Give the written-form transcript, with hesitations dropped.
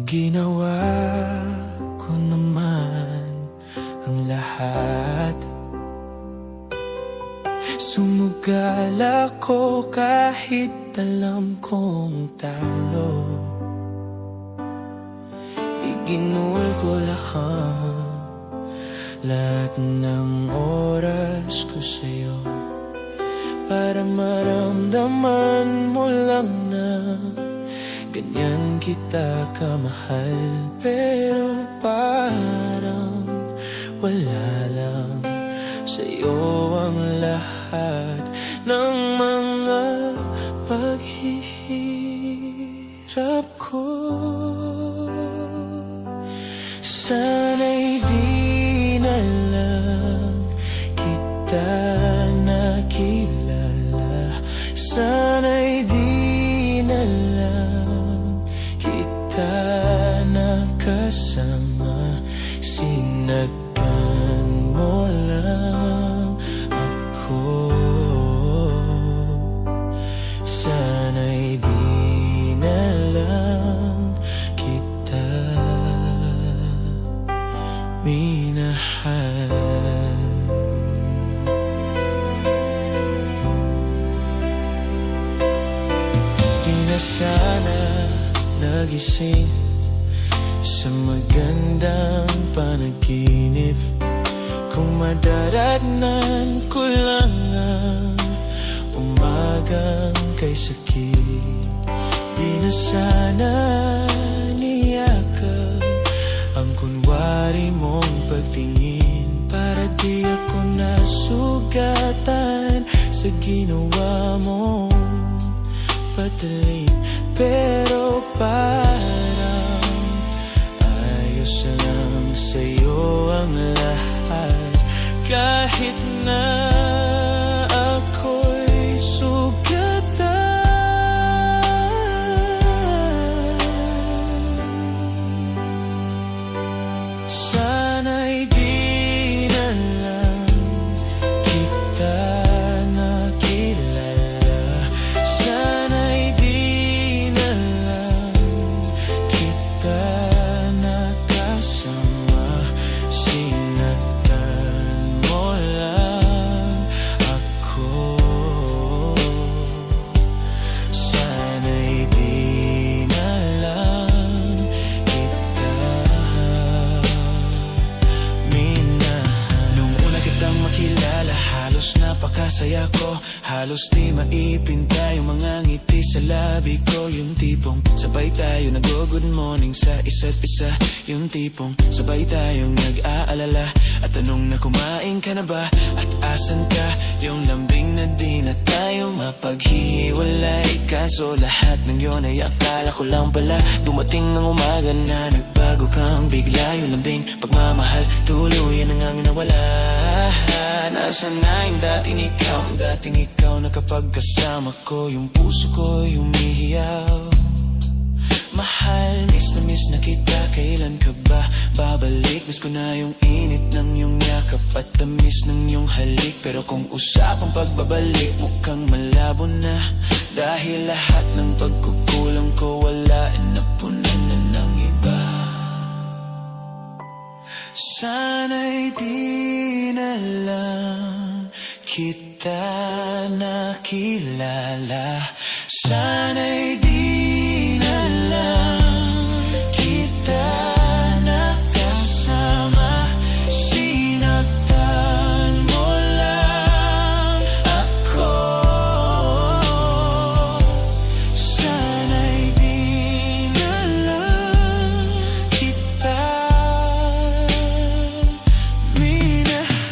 Ginawa ko naman ang lahat. Sumugal ako kahit alam kong talo. Iginul ko lahat ng oras ko sa'yo, para maramdaman mo lang na ganyan kita kamahal. Pero parang wala lang sa'yo ang lahat ng mga paghihirap ko. Sana'y di na lang kita nakilala. Sana'y di na lang kita nakasama. Sinagkan mo lang ako. Sana'y di na lang kita minahal. Di na sana nagising sa magandang panaginip kung madaratnan ko lang ang umagang kay sakit. Di na sana niyakap ang kunwari mong pagtingin, para di ako nasugatan sa ginawa mong patalim. Pero parang ayos lang sa'yo ang lahat, kahit na ako'y sugatan. Sana'y di na lang kita nakilala. Sana'y di na lang kita nakasama. Sinaktan mo lang ako. Sana'y di na lang kita minahal. Nung una kitang makilala, halos napakasaya ko. Halos di maipinta yung mga ngiti sa labi ko. Yung tipong sabay tayo nag-good morning sa isa't isa. Yung tipong sabay tayong nag-aalala at tanong na kumain ka na ba at asan ka. Yung lambing na di na tayo mapaghiwalay. Kaso lahat ng yun ay akala ko lang pala. Dumating ng umaga na nagbago kang bigla. Yung lambing pagmamahal tuluyan na ngang nawala. Nasaan na yung dating ikaw? Yung dating ikaw na kapag kasama ko, yung puso ko humihiyaw. Mahal, miss na kita, kailan ka ba babalik? Miss ko na yung init ng iyong yakap at tamis ng iyong halik. Pero kung usapang pagbabalik, mukhang malabo na, dahil lahat ng pagkukulang ko wala na punan na ng iba. Sana'y di na lang kita nakilala. Sana'y di na lang kita nakasama. Sinaktan mo lang ako. Sana'y di na lang kita minahal.